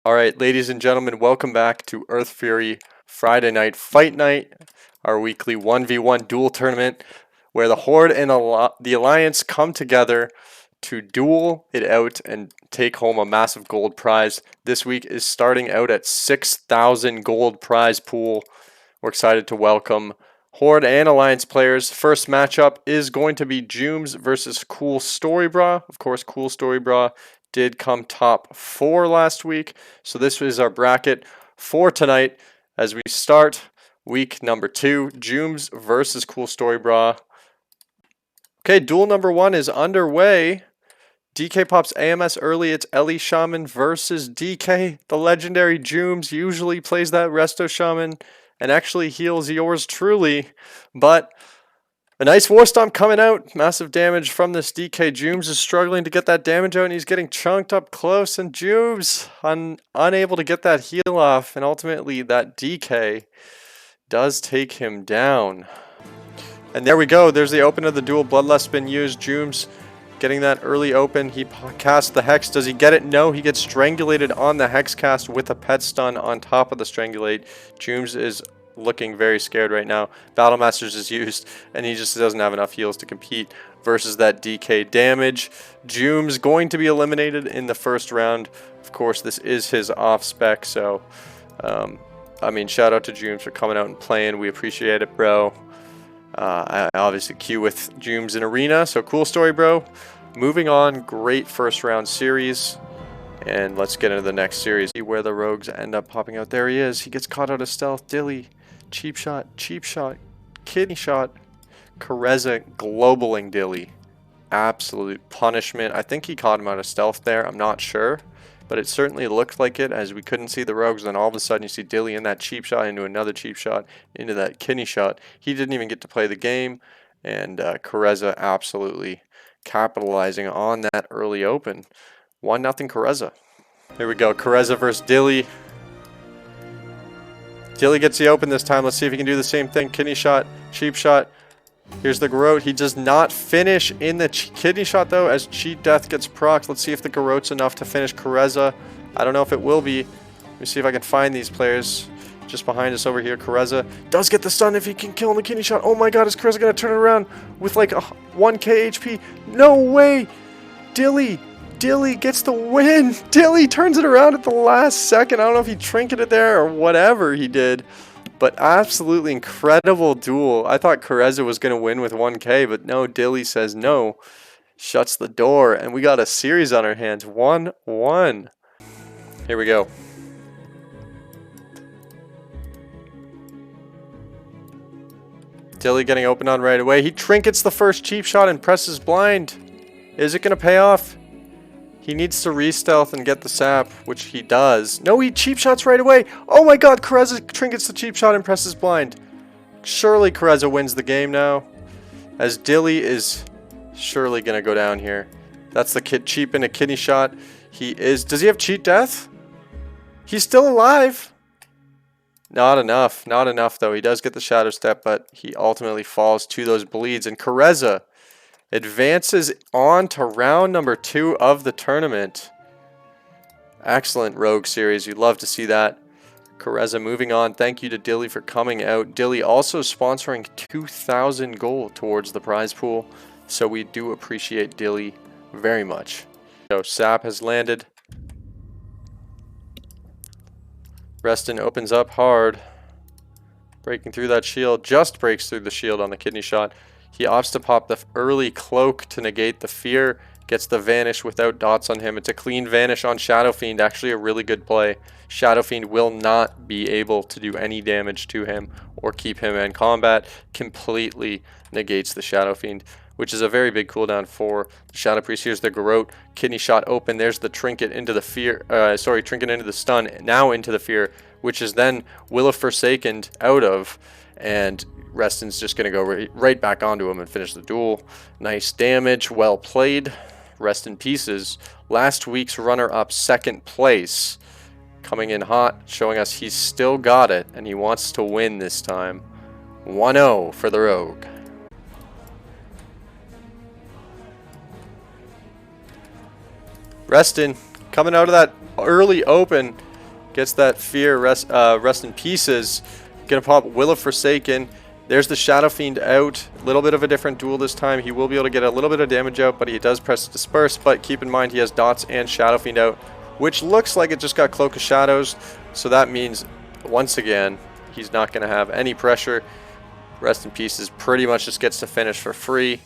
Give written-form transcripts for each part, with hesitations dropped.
Alright, ladies and gentlemen, welcome back to Earthfury Friday Night Fight Night, our weekly 1v1 duel tournament where the Horde and the Alliance come together to duel it out and take home a massive gold prize. This week is starting out at 6,000 gold prize pool. We're excited to welcome Horde and Alliance players. First matchup is going to be Jooms versus Cool Storybra. Of course, Cool Storybra did come top 4 last week. So this is our bracket for tonight as we start week number 2. Jooms versus Cool Storybra. Okay, duel number 1 is underway. DK pops AMS early. It's Ellie Shaman versus DK. The legendary Jooms usually plays that Resto Shaman and actually heals yours truly. But a nice War Stomp coming out. Massive damage from this DK. Jooms is struggling to get that damage out and he's getting chunked up close. And Jooms unable to get that heal off. And ultimately that DK does take him down. And there we go. There's the open of the duel. Bloodlust been used. Jooms getting that early open. He casts the Hex. Does he get it? No. He gets strangulated on the Hex cast with a pet stun on top of the strangulate. Jooms is looking very scared right now. Battle Masters is used and he just doesn't have enough heals to compete versus that DK damage. Jooms going to be eliminated in the first round. Of course, this is his off spec, so I mean, shout out to Jooms for coming out and playing. We appreciate it, bro. I obviously queue with Jooms in Arena, so cool story, bro. Moving on, great first round series. And let's get into the next series. See where the rogues end up popping out. There he is. He gets caught out of stealth. Dilly. Cheap shot. Kidney shot. Kareza globaling Dilly. Absolute punishment. I think he caught him out of stealth there. I'm not sure. But it certainly looked like it as we couldn't see the rogues. Then all of a sudden you see Dilly in that cheap shot into another cheap shot into that kidney shot. He didn't even get to play the game. And Kareza absolutely capitalizing on that early open. 1-0 Kareza. Here we go. Kareza versus Dilly. Dilly gets the open this time. Let's see if he can do the same thing. Kidney shot. Cheap shot. Here's the Garrote. He does not finish in the kidney shot though as Cheat Death gets procced. Let's see if the Garrote's enough to finish Kareza. I don't know if it will be. Let me see if I can find these players. Just behind us over here. Kareza does get the stun if he can kill him the kidney shot. Oh my god, is Kareza going to turn it around with like a 1k HP? No way! Dilly gets the win. Dilly turns it around at the last second. I don't know if he trinketed there or whatever he did. But absolutely incredible duel. I thought Kareza was going to win with 1k, but no, Dilly says no. Shuts the door, and we got a series on our hands. 1-1. Here we go. Dilly getting opened on right away. He trinkets the first cheap shot and presses blind. Is it going to pay off? He needs to re-stealth and get the sap, which he does. No, he cheap shots right away. Oh my god, Kareza trinkets the cheap shot and presses blind. Surely Kareza wins the game now, as Dilly is surely going to go down here. That's the cheap in a kidney shot. Does he have cheat death? He's still alive. Not enough though. He does get the shadow step, but he ultimately falls to those bleeds. And Kareza advances on to round number 2 of the tournament. Excellent rogue series. You'd love to see that. Kareza moving on. Thank you to Dilly for coming out. Dilly also sponsoring 2,000 gold towards the prize pool. So we do appreciate Dilly very much. So sap has landed. Reston opens up hard. Breaking through that shield. Just breaks through the shield on the kidney shot. He opts to pop the early cloak to negate the fear. Gets the vanish without dots on him. It's a clean vanish on Shadow Fiend. Actually a really good play. Shadow Fiend will not be able to do any damage to him or keep him in combat. Completely negates the Shadow Fiend, which is a very big cooldown for the Shadow Priest. Here's the Garrote. Kidney shot open. There's the trinket into the fear. Trinket into the stun. Now into the fear, which is then Will of Forsaken out of. And Reston's just going to go right back onto him and finish the duel. Nice damage. Well played. Rest in pieces. Last week's runner-up, second place. Coming in hot, showing us he's still got it, and he wants to win this time. 1-0 for the Rogue. Reston coming out of that early open. Gets that fear, rest in pieces. Gonna pop Will of Forsaken. There's the Shadow Fiend out. A little bit of a different duel this time. He will be able to get a little bit of damage out, but he does press disperse. But keep in mind he has dots and Shadow Fiend out, which looks like it just got Cloak of Shadows. So that means, once again, he's not going to have any pressure. Rest in Pieces pretty much just gets to finish for free.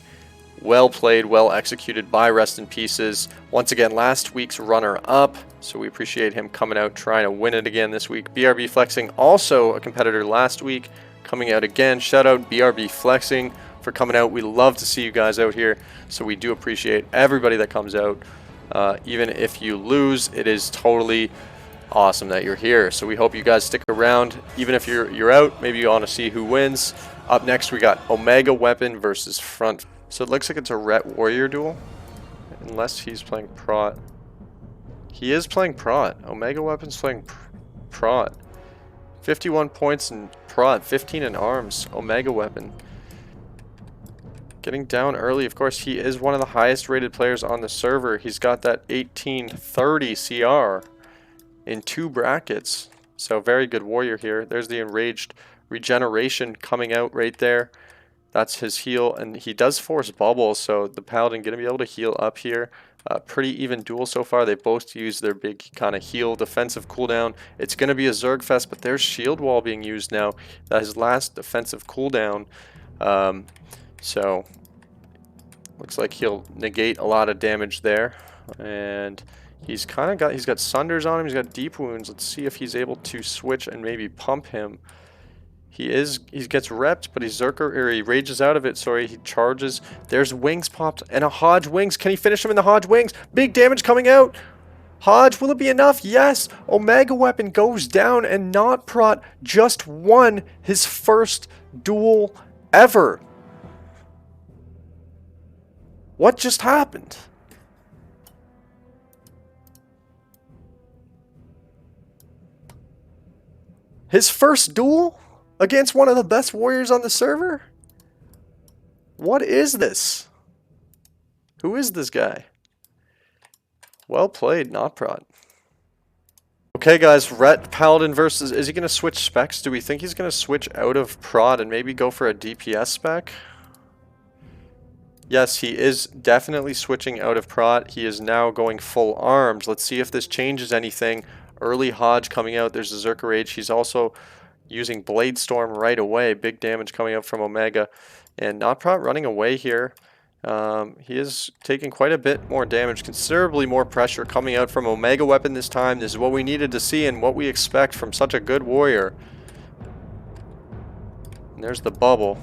Well played, well executed by Rest in Pieces. Once again, last week's runner-up, so we appreciate him coming out trying to win it again this week. BRB Flexing, also a competitor last week, coming out again. Shout out BRB Flexing for coming out. We love to see you guys out here, so we do appreciate everybody that comes out. Even if you lose, it is totally awesome that you're here. So we hope you guys stick around. Even if you're out, maybe you want to see who wins. Up next, we got Omega Weapon versus Front. So it looks like it's a Ret Warrior duel, unless he's playing Prot. He is playing Prot. Omega Weapon's playing Prot. 51 points in Prot, 15 in Arms. Omega Weapon getting down early. Of course, he is one of the highest rated players on the server. He's got that 1830 CR in 2 brackets. So very good warrior here. There's the Enraged Regeneration coming out right there. That's his heal, and he does force bubbles, so the Paladin going to be able to heal up here. Pretty even duel so far. They both use their big kind of heal defensive cooldown. It's going to be a Zerg Fest, but there's Shield Wall being used now. That is his last defensive cooldown. So looks like he'll negate a lot of damage there. And he's got Sunders on him. He's got Deep Wounds. Let's see if he's able to switch and maybe pump him. He gets repped, but he rages out of it. Sorry, he charges. There's Wings popped and a Hodge Wings. Can he finish him in the Hodge Wings? Big damage coming out. Hodge, will it be enough? Yes. Omega Weapon goes down, and Not Prot just won his first duel ever. What just happened? His first duel? Against one of the best warriors on the server? What is this? Who is this guy? Well played, Not Prot. Okay guys, Ret Paladin versus... Is he going to switch specs? Do we think he's going to switch out of Prot and maybe go for a DPS spec? Yes, he is definitely switching out of Prot. He is now going full arms. Let's see if this changes anything. Early Hodge coming out. There's a Zerker Rage. He's also using Blade Storm right away. Big damage coming up from Omega. And Not Prot running away here. He is taking quite a bit more damage. Considerably more pressure coming out from Omega Weapon this time. This is what we needed to see and what we expect from such a good warrior. And there's the bubble.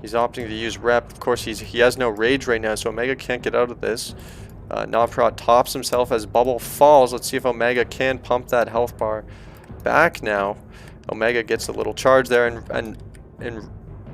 He's opting to use Rep. Of course, he has no Rage right now, so Omega can't get out of this. Not Prot tops himself as bubble falls. Let's see if Omega can pump that health bar back now. Omega gets a little charge there, and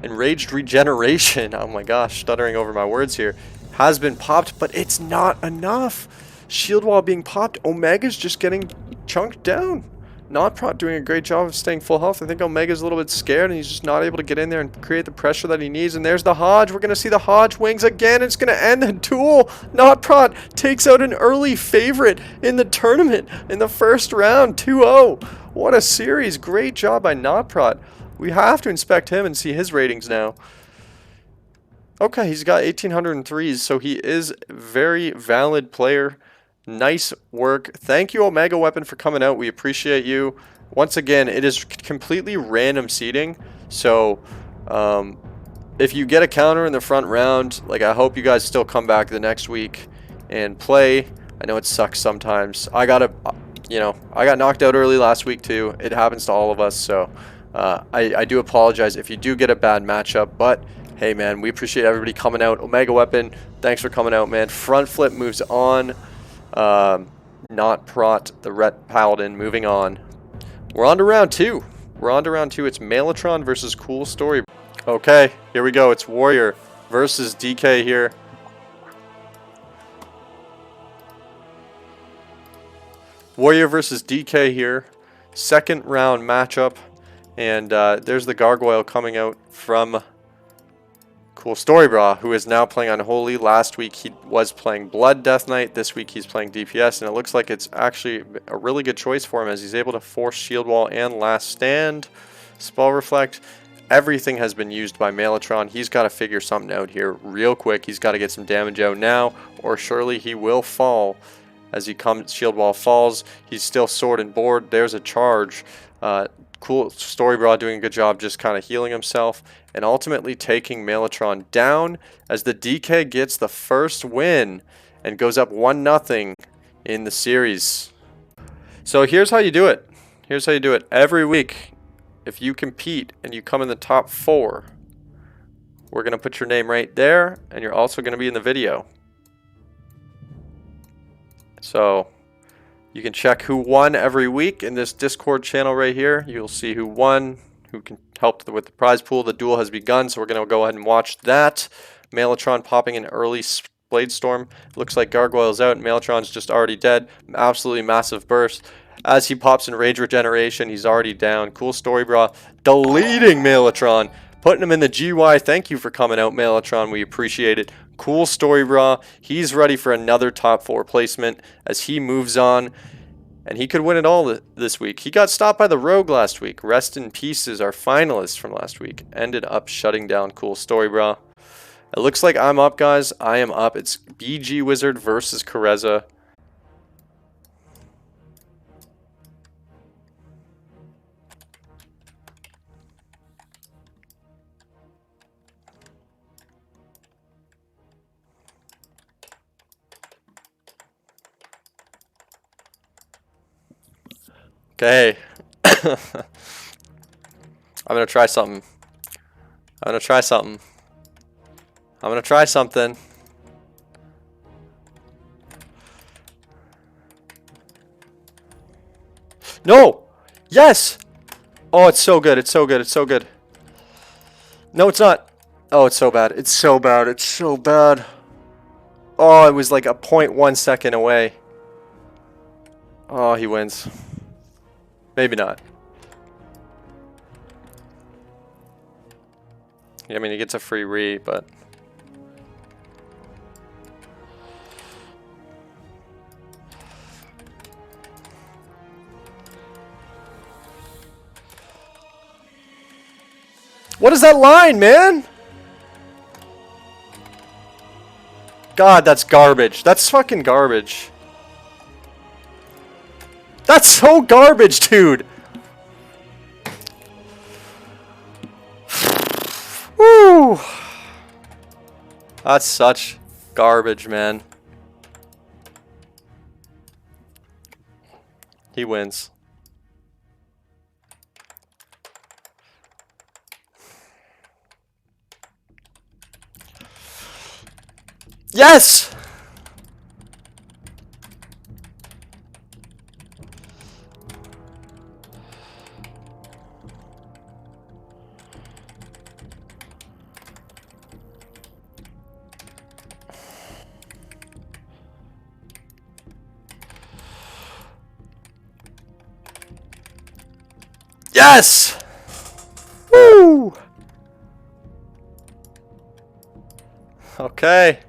Enraged Regeneration, oh my gosh, stuttering over my words here, has been popped, but it's not enough. Shield Wall being popped, Omega's just getting chunked down. Not Prot doing a great job of staying full health. I think Omega's a little bit scared, and he's just not able to get in there and create the pressure that he needs. And there's the Hodge. We're going to see the Hodge Wings again. It's going to end the duel. Not Prot takes out an early favorite in the tournament in the first round, 2-0. What a series. Great job by Not Prot. We have to inspect him and see his ratings now. Okay, he's got 1803s, so he is a very valid player. Nice work. Thank you, Omega Weapon, for coming out. We appreciate you. Once again, it is completely random seeding. So, if you get a counter in the front round, like, I hope you guys still come back the next week and play. I know it sucks sometimes. I got knocked out early last week too. It happens to all of us. So, I do apologize if you do get a bad matchup. But hey, man, we appreciate everybody coming out. Omega Weapon, thanks for coming out, man. Front Flip moves on. Not Prot, the Ret Paladin, moving on. We're on to round 2. It's Maelstrom versus Cool Story. Okay, here we go. It's Warrior versus DK here. Warrior versus DK here. Second round matchup. And there's the Gargoyle coming out from Cool Storybra, who is now playing Unholy. Last week he was playing Blood Death Knight. This week he's playing DPS, and it looks like it's actually a really good choice for him as he's able to force Shield Wall and Last Stand. Spell Reflect. Everything has been used by Maelstrom. He's got to figure something out here real quick. He's got to get some damage out now, or surely he will fall. As he comes, Shield Wall falls. He's still sword and board. There's a charge. Cool Storybra doing a good job just kind of healing himself and ultimately taking Maelstrom down as the DK gets the first win and goes up 1-0 in the series. So here's how you do it. Here's how you do it. Every week, if you compete and you come in the top 4, we're going to put your name right there, and you're also going to be in the video. So you can check who won every week in this Discord channel right here. You'll see who won, who can help with the prize pool. The duel has begun, so we're going to go ahead and watch that. Maelstrom popping an early Blade Storm. Looks like Gargoyle's out. Maelstron's just already dead. Absolutely massive burst. As he pops in Rage Regeneration, he's already down. Cool Storybra deleting Maelstrom, putting him in the GY. Thank you for coming out, Maelstrom. We appreciate it. Cool Storybra. He's ready for another top 4 placement as he moves on. And he could win it all this week. He got stopped by the Rogue last week. Rest in Pieces, our finalists from last week, ended up shutting down Cool Storybra. It looks like I'm up, guys. I am up. It's Bgwizard versus Kareza. Okay. I'm gonna try something. I'm gonna try something. I'm gonna try something. No! Yes! Oh, it's so good. It's so good. It's so good. No, it's not. Oh, it's so bad. It's so bad. It's so bad. Oh, it was like a 0.1 second away. Oh, he wins. Maybe not. Yeah, I mean, he gets a free re, but... What is that line, man? God, that's garbage. That's fucking garbage. That's so garbage, dude. Woo. That's such garbage, man. He wins. Yes! Yes! Woo! Okay.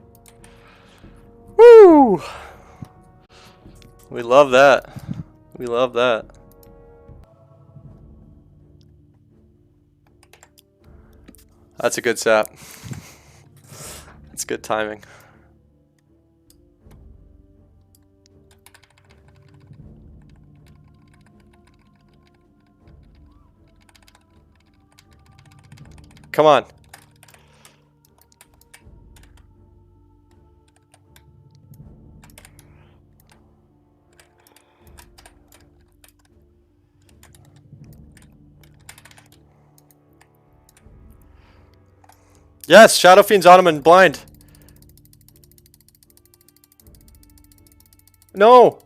Woo! We love that. We love that. That's a good sap. That's good timing. Come on. Yes, Shadow Fiend's on him and blind. No.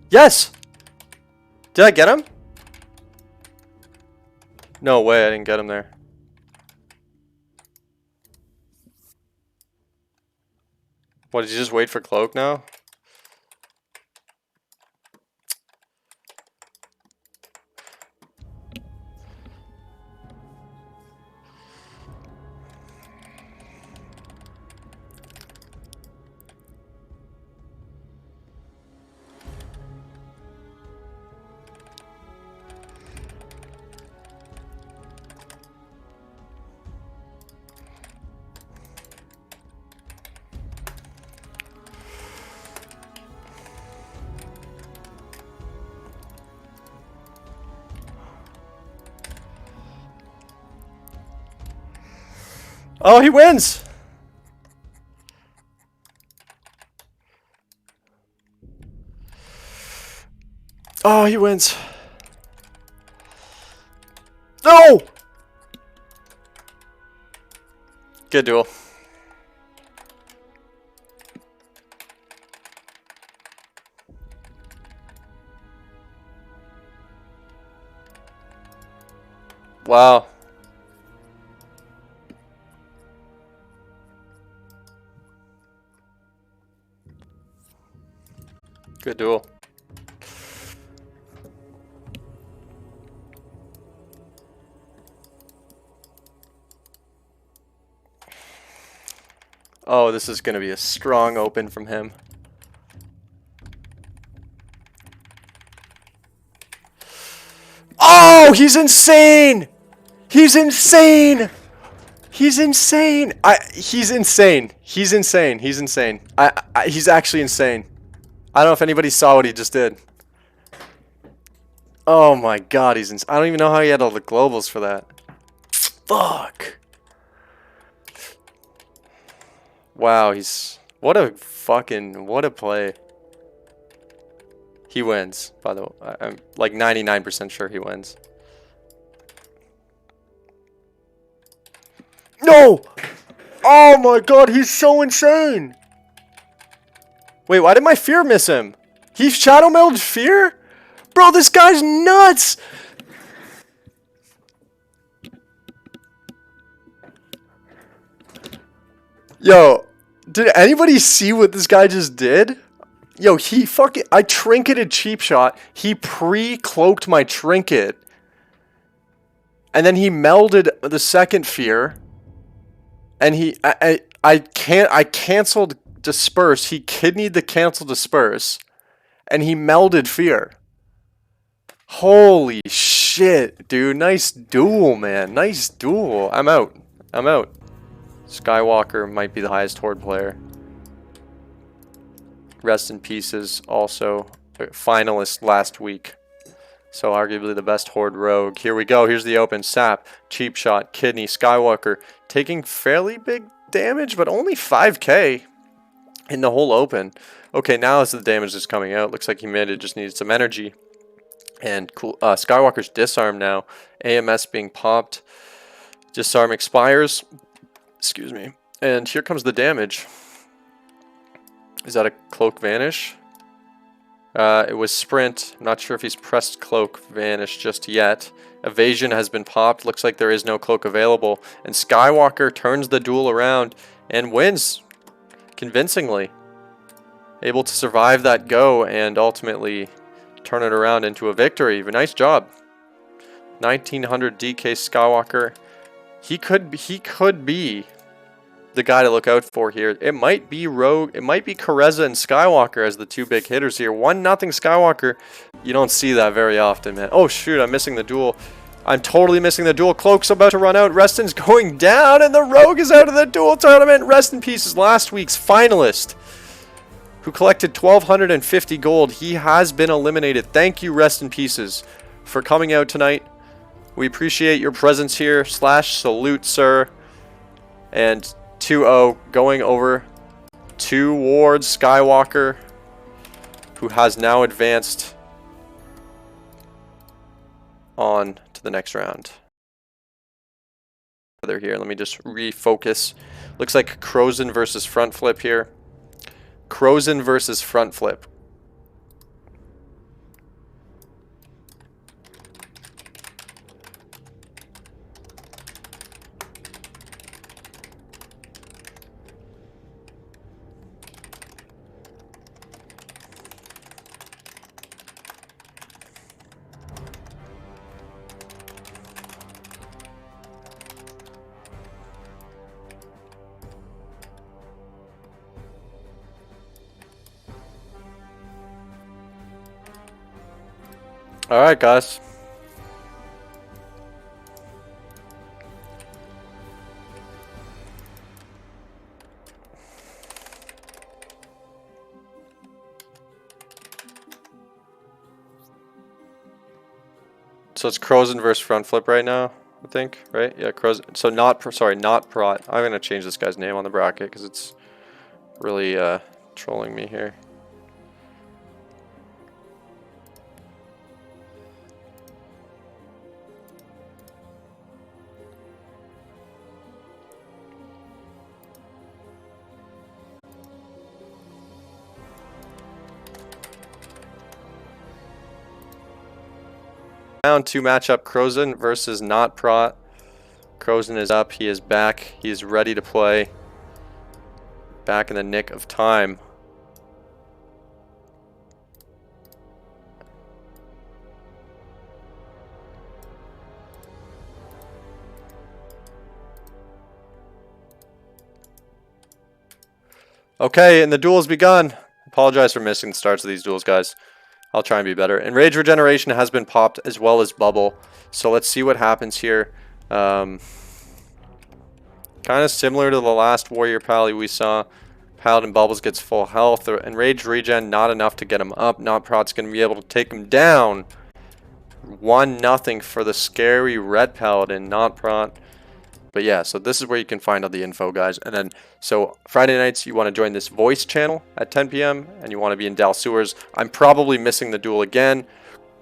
Yes. Did I get him? No way, I didn't get him there. What, did you just wait for Cloak now? Oh, he wins! Oh, he wins. No! Good duel. Wow. Good duel. Oh, this is going to be a strong open from him. Oh, he's insane! He's insane! He's insane! He's insane. He's insane. He's insane. He's actually insane. I don't know if anybody saw what he just did. Oh my god, he's insane. I don't even know how he had all the globals for that. Fuck. Wow, what a play. He wins, by the way. I'm like 99% sure he wins. No! Oh my god, he's so insane! Wait, why did my fear miss him? He shadow melded fear? Bro, this guy's nuts! Yo, did anybody see what this guy just did? Yo, I trinketed cheap shot. He pre-cloaked my trinket. And then he melded the second fear. And I canceled disperse. He kidneyed the cancel disperse. And he melded fear. Holy shit, dude. Nice duel, man. Nice duel. I'm out. Skywalker might be the highest horde player. Rest in pieces, also finalist last week. So arguably the best horde rogue. Here we go. Here's the open. Sap, cheap shot, kidney, Skywalker taking fairly big damage, but only 5k in the whole open. Okay, now as the damage is coming out, looks like Eminent just needed some energy. And cool. Skywalker's disarm now. AMS being popped. Disarm expires. Excuse me. And here comes the damage. Is that a cloak vanish? It was sprint. I'm not sure if he's pressed cloak vanish just yet. Evasion has been popped. Looks like there is no cloak available. And Skywalker turns the duel around and wins convincingly. Able to survive that go and ultimately turn it around into a victory. But nice job. 1900 DK Skywalker. He could be the guy to look out for here. It might be Rogue. It might be Kareza and Skywalker as the two big hitters here. 1-0 Skywalker. You don't see that very often, man. Oh, shoot. I'm missing the duel. I'm totally missing the duel. Cloak's about to run out. Reston's going down, and the Rogue is out of the duel tournament. Rest in peace is last week's finalist, who collected 1,250 gold. He has been eliminated. Thank you, Rest in Pieces, for coming out tonight. We appreciate your presence here. /salute, sir. And 2-0 going over towards Skywalker, who has now advanced on to the next round. Here, let me just refocus. Looks like Crozen versus front flip here. Crozen versus front flip. All right, guys. So it's Crozen versus front flip right now. I think, right? Yeah, Crozen. So not Prot. I'm gonna change this guy's name on the bracket because it's really trolling me here. Round 2 matchup, Crozen versus Not Prot. Crozen is up, he is back, he is ready to play. Back in the nick of time. Okay, and the duel has begun. Apologize for missing the starts of these duels, guys. I'll try and be better. And Rage Regeneration has been popped as well as Bubble. So let's see what happens here. Kind of similar to the last Warrior Pally we saw. Paladin Bubbles gets full health. And Rage Regen not enough to get him up. Not Prot's going to be able to take him down. 1-0 for the scary Red Paladin. Not Prot. But yeah, so this is where you can find all the info, guys. And then, so Friday nights, you want to join this voice channel at 10 p.m. and you want to be in Dal Sewers. I'm probably missing the duel again.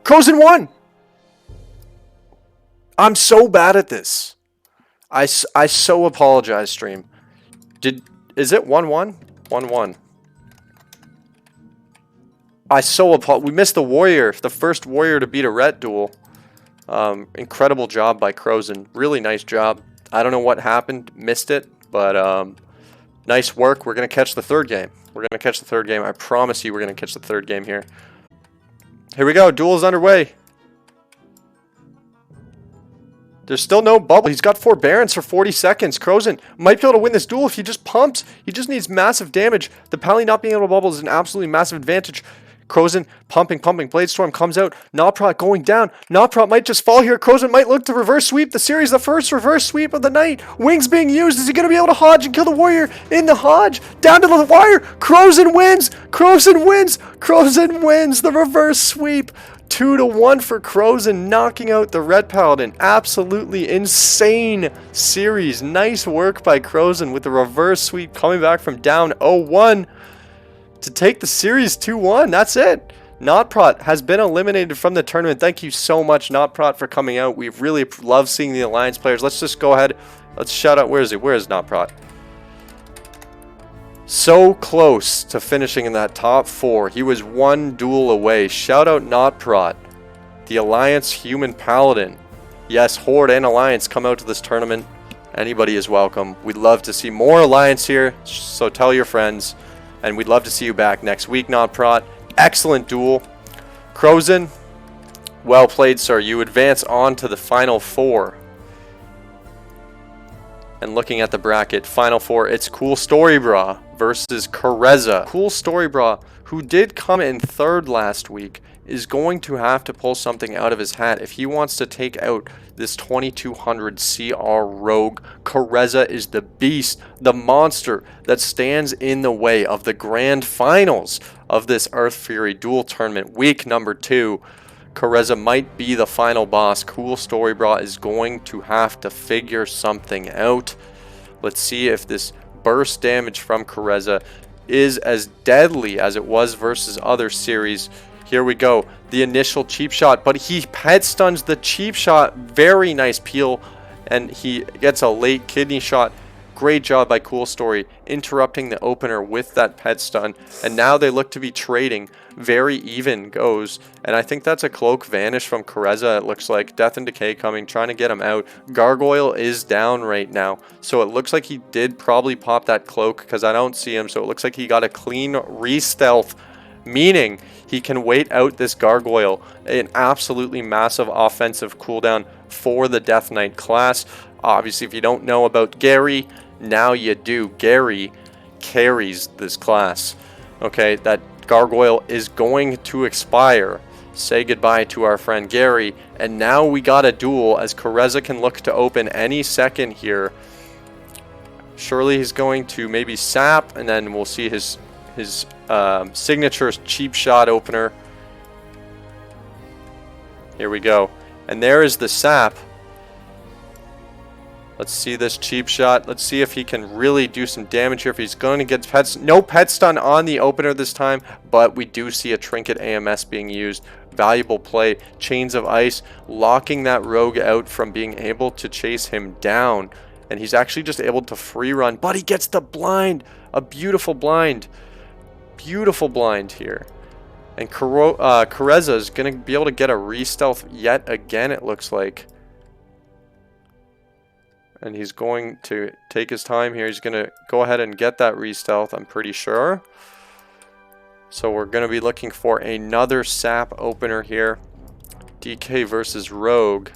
Crozen won! I'm so bad at this. I so apologize, stream. Is it 1-1? 1-1. We missed the warrior, the first warrior to beat a ret duel. Incredible job by Crozen. Really nice job. I don't know what happened, missed it, but nice work. We're going to catch the third game. We're going to catch the third game. I promise you we're going to catch the third game here. Here we go. Duel is underway. There's still no bubble. He's got forbearance for 40 seconds. Crozen might be able to win this duel if he just pumps. He just needs massive damage. The Pally not being able to bubble is an absolutely massive advantage. Crozen pumping. Bladestorm comes out. Notprot going down. Notprot might just fall here. Crozen might look to reverse sweep the series. The first reverse sweep of the night. Wings being used. Is he going to be able to hodge and kill the warrior in the hodge? Down to the wire. Crozen wins. Crozen wins. Crozen wins the reverse sweep. 2-1 for Crozen, knocking out the Red Paladin. Absolutely insane series. Nice work by Crozen with the reverse sweep coming back from down 0-1 to take the series 2-1. That's it. Notprot has been eliminated from the tournament. Thank you so much, Notprot, for coming out. We really love seeing the Alliance players. Let's just go ahead. Let's shout out. Where is he? Where is Notprot? So close to finishing in that top 4. He was one duel away. Shout out Notprot, the Alliance Human Paladin. Yes, Horde and Alliance come out to this tournament. Anybody is welcome. We'd love to see more Alliance here, so tell your friends. And we'd love to see you back next week, Notprot. Excellent duel. Crozen, well played, sir. You advance on to the Final 4. And looking at the bracket, Final 4, it's Cool Story Bra versus Kareza. Cool Story Bra, who did come in 3rd last week, is going to have to pull something out of his hat if he wants to take out this 2200 CR Rogue. Kareza is the beast, the monster that stands in the way of the grand finals of this Earthfury Duel Tournament, week number 2. Kareza might be the final boss. Cool Story Bra is going to have to figure something out. Let's see if this burst damage from Kareza is as deadly as it was versus other series. Here we go. The initial cheap shot, but he head stuns the cheap shot. Very nice peel, and he gets a late kidney shot. Great job by Cool Story, interrupting the opener with that pet stun. And now they look to be trading. Very even goes. And I think that's a cloak vanish from Kareza, it looks like. Death and Decay coming, trying to get him out. Gargoyle is down right now. So it looks like he did probably pop that cloak because I don't see him. So it looks like he got a clean re-stealth, meaning he can wait out this Gargoyle. An absolutely massive offensive cooldown for the Death Knight class. Obviously, if you don't know about Gary, now you do. Gary carries this class. Okay, that Gargoyle is going to expire. Say goodbye to our friend Gary. And now we got a duel as Kareza can look to open any second here. Surely he's going to maybe sap, and then we'll see his signature cheap shot opener. Here we go. And there is the sap. Let's see this cheap shot. Let's see if he can really do some damage here. If he's going to get pets. No pet stun on the opener this time, but we do see a trinket AMS being used. Valuable play. Chains of Ice, locking that rogue out from being able to chase him down. And he's actually just able to free run, but he gets the blind. A beautiful blind. Beautiful blind here. And Kareza is going to be able to get a re-stealth yet again, it looks like. And he's going to take his time here. He's going to go ahead and get that re-stealth, I'm pretty sure. So we're going to be looking for another sap opener here. DK versus Rogue.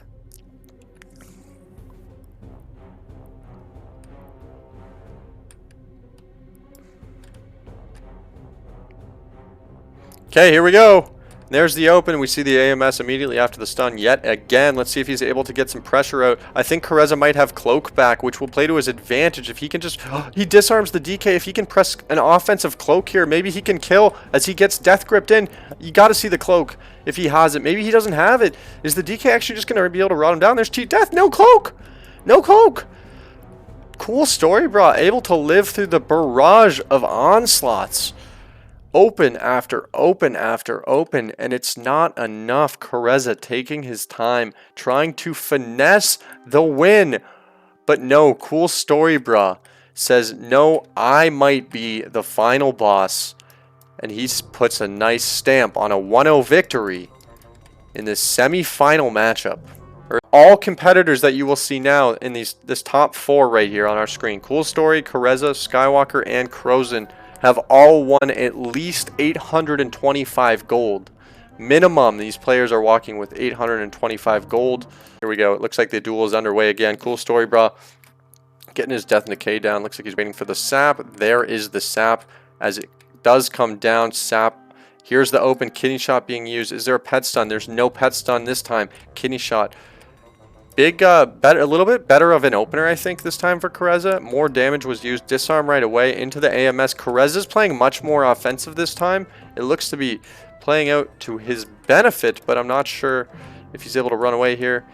Okay, here we go. There's the open. We see the AMS immediately after the stun yet again. Let's see if he's able to get some pressure out. I think Kareza might have cloak back, which will play to his advantage. If he can just... he disarms the DK. If he can press an offensive cloak here, maybe he can kill as he gets death gripped in. You got to see the cloak if he has it. Maybe he doesn't have it. Is the DK actually just going to be able to rot him down? There's cheat death. No cloak. No cloak. Cool story, bro. Able to live through the barrage of onslaughts. Open after open after open, and it's not enough. Kareza taking his time, trying to finesse the win. But no, cool story, bruh. Says, no, I might be the final boss. And he puts a nice stamp on a 1-0 victory in this semi-final matchup. All competitors that you will see now in this top 4 right here on our screen. Cool story, Kareza, Skywalker, and Crozen have all won at least 825 gold. Minimum, these players are walking with 825 gold. Here we go. It looks like the duel is underway again. Cool story, bro. Getting his death and decay down. Looks like he's waiting for the sap. There is the sap as it does come down. Sap. Here's the open kidney shot being used. Is there a pet stun? There's no pet stun this time. Kidney shot. Big, better, a little bit better of an opener, I think, this time for Kareza. More damage was used. Disarm right away into the AMS. Kareza's playing much more offensive this time. It looks to be playing out to his benefit, but I'm not sure if he's able to run away here.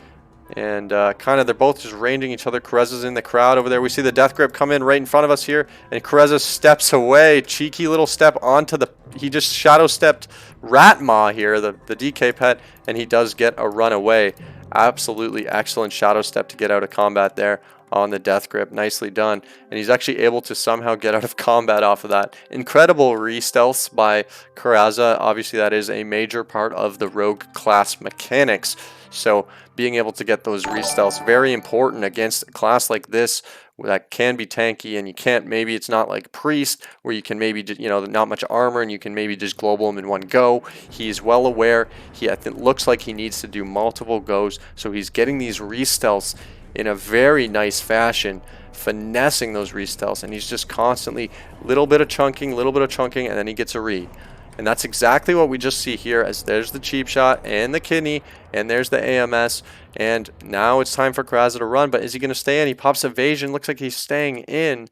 And kind of, they're both just ranging each other. Kareza's in the crowd over there. We see the death grip come in right in front of us here. And Kareza steps away. Cheeky little step onto the... He just shadow stepped Ratmaw here, the DK pet, and he does get a run away. Absolutely excellent shadow step to get out of combat there on the death grip. Nicely done. And he's actually able to somehow get out of combat off of that. Incredible re-stealths by Kareza. Obviously, that is a major part of the rogue class mechanics. So being able to get those re-stealths, very important against a class like this that can be tanky, and you can't, maybe it's not like Priest where you can maybe, you know, not much armor and you can maybe just global him in one go. He's well aware. I think looks like he needs to do multiple goes, so he's getting these re-stealths in a very nice fashion, finessing those re-stealths, and he's just constantly little bit of chunking, and then he gets a re. And that's exactly what we just see here, as there's the cheap shot and the kidney, and there's the AMS. And now it's time for Kareza to run, but is he going to stay in? He pops evasion. Looks like he's staying in.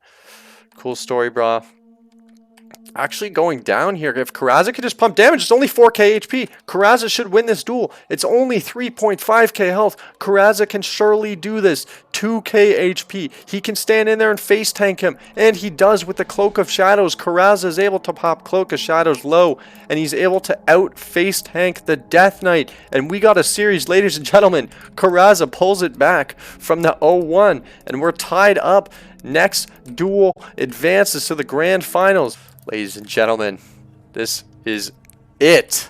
Cool story, brah. Actually going down here. If Kareza could just pump damage, it's only 4k HP. Kareza should win this duel. It's only 3.5k health. Kareza can surely do this. 2k HP. He can stand in there and face tank him. And he does with the Cloak of Shadows. Kareza is able to pop Cloak of Shadows low. And he's able to out face tank the Death Knight. And we got a series, ladies and gentlemen. Kareza pulls it back from the 0-1. And we're tied up. Next duel advances to the grand finals. Ladies and gentlemen, this is it.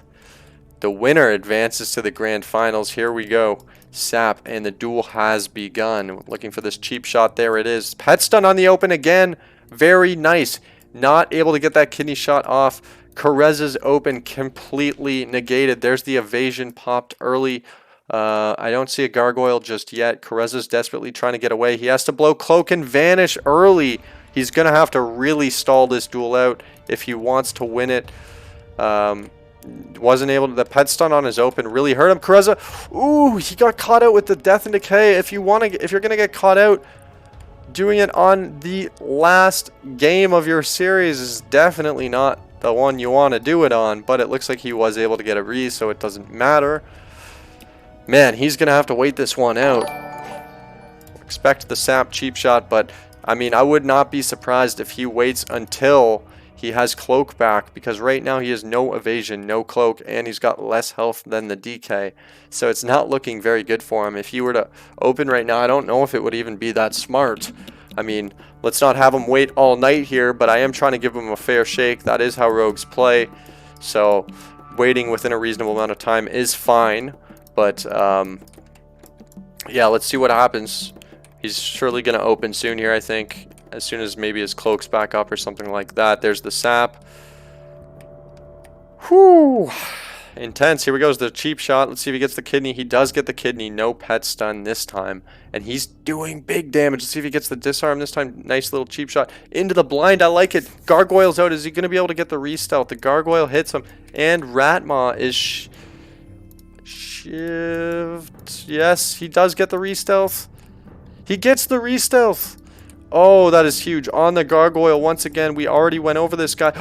The winner advances to the grand finals. Here we go. Sap, and the duel has begun. Looking for this cheap shot. There it is. Pet stun on the open again. Very nice. Not able to get that kidney shot off. Kareza's open completely negated. There's the evasion popped early. I don't see a gargoyle just yet. Kareza's desperately trying to get away. He has to blow cloak and vanish early. He's going to have to really stall this duel out if he wants to win it. Wasn't able to... The pet stun on his open really hurt him. Kareza, ooh, he got caught out with the death and decay. If you're going to get caught out, doing it on the last game of your series is definitely not the one you want to do it on. But it looks like he was able to get a re, so it doesn't matter. Man, he's going to have to wait this one out. expect the sap cheap shot, but I mean, I would not be surprised if he waits until he has cloak back, because right now he has no evasion, no cloak, and he's got less health than the DK. So it's not looking very good for him. If he were to open right now, I don't know if it would even be that smart. I mean, let's not have him wait all night here, but I am trying to give him a fair shake. That is how rogues play. So waiting within a reasonable amount of time is fine. But yeah, let's see what happens. He's surely going to open soon here, I think. As soon as maybe his cloak's back up or something like that. There's the sap. Whew. Intense. Here we go. The cheap shot. Let's see if he gets the kidney. He does get the kidney. No pet stun this time. And he's doing big damage. Let's see if he gets the disarm this time. Nice little cheap shot. Into the blind. I like it. Gargoyle's out. Is he going to be able to get the re-stealth? The gargoyle hits him. And Ratmaw is shivved. Yes, he does get the re-stealth. He gets the re-stealth. Oh, that is huge. On the gargoyle once again. We already went over this guy.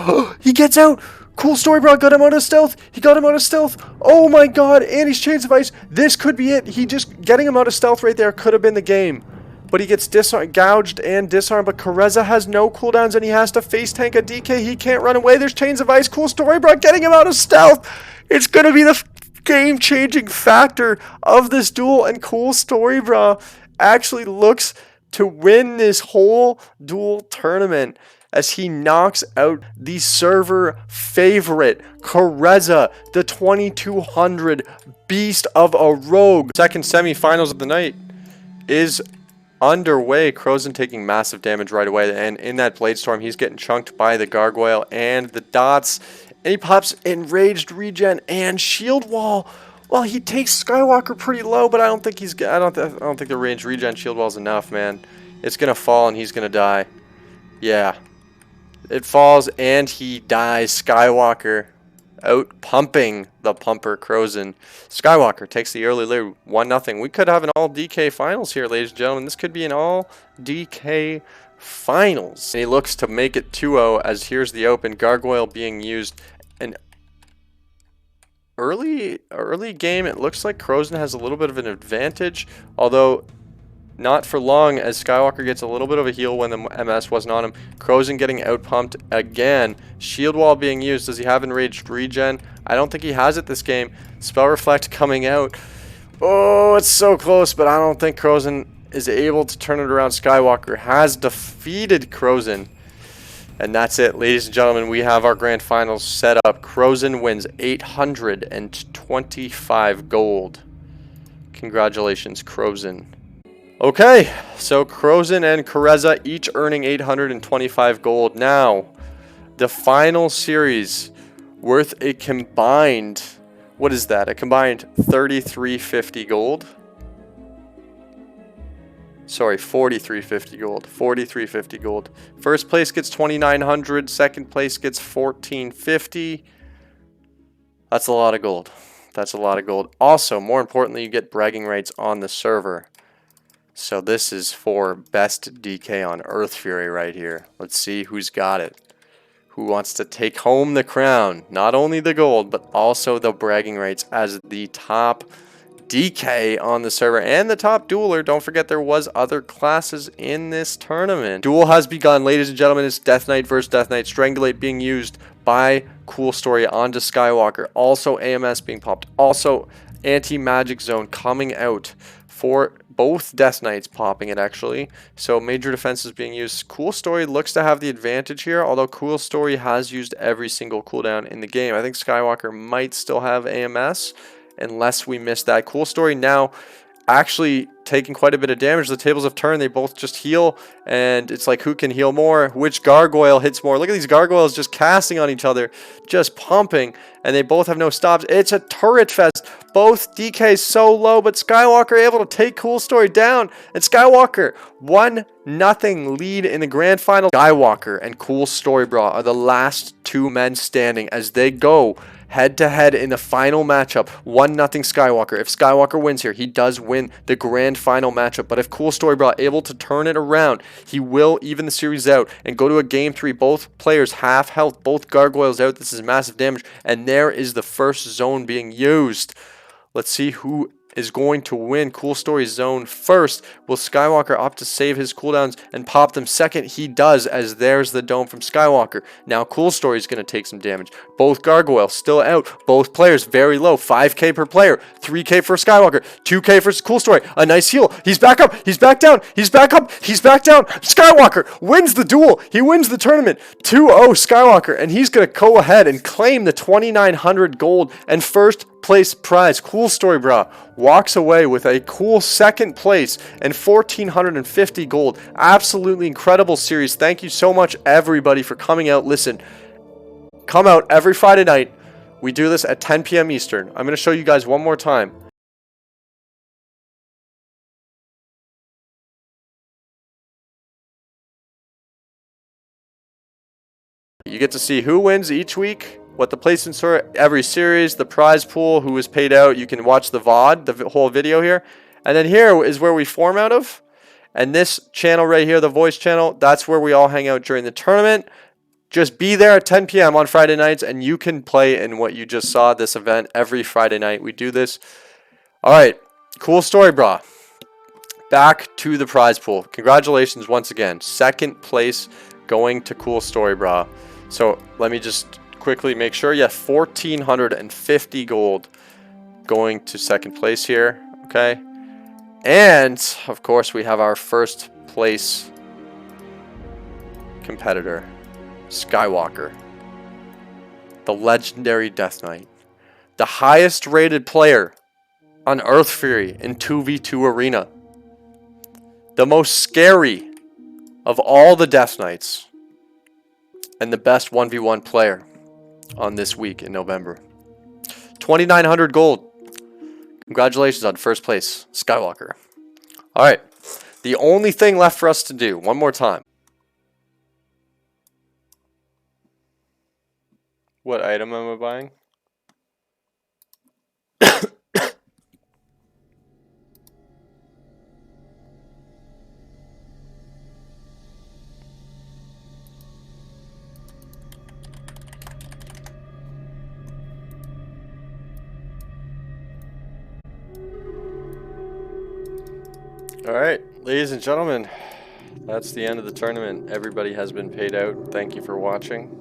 He gets out. Cool story, bro. Got him out of stealth. He got him out of stealth. Oh my god. And he's Chains of Ice. This could be it. He just getting him out of stealth right there could have been the game. But he gets gouged and disarmed. But Kareza has no cooldowns and he has to face tank a DK. He can't run away. There's Chains of Ice. Cool story, bro. Getting him out of stealth. It's going to be the game-changing factor of this duel. And Cool story, bro, actually looks to win this whole duel tournament as he knocks out the server favorite Kareza, the 2200 beast of a rogue. Second semifinals of the night is underway. Crozen taking massive damage right away, and in that blade storm he's getting chunked by the gargoyle and the dots, and he pops enraged regen and shield wall. Well, he takes Skywalker pretty low, but I don't think he's. I don't think the range regen shield wall is enough, man. It's gonna fall and he's gonna die. Yeah, it falls and he dies. Skywalker out pumping the pumper Crozen. Skywalker takes the early lead, 1-0. We could have an all DK finals here, ladies and gentlemen. This could be an all DK finals. And he looks to make it 2-0 as here's the open. Gargoyle being used. An early game, it looks like Crozen has a little bit of an advantage, although not for long, as Skywalker gets a little bit of a heal when the MS wasn't on him. Crozen getting out-pumped again. Shield wall being used. Does he have enraged regen? I don't think he has it this game. Spell Reflect coming out. Oh, it's so close, but I don't think Crozen is able to turn it around. Skywalker has defeated Crozen. And that's it, ladies and gentlemen. We have our grand finals set up. Crozen wins 825 gold. Congratulations, Crozen. Okay, so Crozen and Kareza each earning 825 gold. Now, the final series worth a combined, what is that? A combined 3350 gold. Sorry, 4350 gold. 4350 gold. First place gets 2900, second place gets 1450. That's a lot of gold. That's a lot of gold. Also, more importantly, you get bragging rights on the server. So this is for best DK on Earthfury right here. Let's see who's got it. Who wants to take home the crown? Not only the gold, but also the bragging rights as the top DK on the server and the top dueler. Don't forget there was other classes in this tournament. Duel has begun, ladies and gentlemen. It's Death Knight versus Death Knight. Strangulate being used by Cool Story onto Skywalker. Also AMS being popped. Also Anti-Magic Zone coming out for both Death Knights popping it, actually. So major defenses being used. Cool Story looks to have the advantage here, although Cool Story has used every single cooldown in the game. I think Skywalker might still have AMS unless we miss that. Cool Story now actually taking quite a bit of damage. The tables have turned. They both just heal, and it's like who can heal more? Which gargoyle hits more? Look at these gargoyles just casting on each other, just pumping, and they both have no stops. It's a turret fest. Both DKs so low, but Skywalker able to take Cool Story down, and Skywalker 1-0 lead in the grand final. Skywalker and Cool Story Bra are the last two men standing as they go head-to-head in the final matchup. 1-0 Skywalker. If Skywalker wins here, he does win the grand final matchup. But if Cool Story Bra able to turn it around, he will even the series out and go to a game 3. Both players half health, both gargoyles out. This is massive damage. And there is the first zone being used. Let's see who is going to win Cool Story Zone first. Will Skywalker opt to save his cooldowns and pop them second? He does, as there's the dome from Skywalker. Now Cool Story is going to take some damage. Both Gargoyle still out. Both players very low. 5k per player. 3k for Skywalker. 2k for Cool Story. A nice heal. He's back up. He's back down. He's back up. He's back down. Skywalker wins the duel. He wins the tournament. 2-0 Skywalker. And he's going to go ahead and claim the 2,900 gold and first place prize. Cool Story Bra walks away with a cool second place and 1,450 gold. Absolutely incredible series. Thank you so much, everybody, for coming out. Listen, come out every Friday night. We do this at 10 p.m. Eastern. I'm going to show you guys one more time. You get to see who wins each week, what the placements are, every series, the prize pool, who was paid out. You can watch the VOD, the whole video here. And then here is where we form out of. And this channel right here, the voice channel, that's where we all hang out during the tournament. Just be there at 10 p.m. on Friday nights, and you can play in what you just saw, this event, every Friday night. We do this. All right, Cool Story Bra. Back to the prize pool. Congratulations once again. Second place going to Cool Story Bra. So let me just quickly make sure. Yeah, 1,450 gold going to second place here. Okay. And, of course, we have our first place competitor, Skywalker, the legendary Death Knight, the highest rated player on Earthfury in 2v2 Arena, the most scary of all the Death Knights, and the best 1v1 player on this week in November. 2,900 gold. Congratulations on first place, Skywalker. All right, the only thing left for us to do, one more time. What item am I buying? All right, ladies and gentlemen, that's the end of the tournament. Everybody has been paid out. Thank you for watching.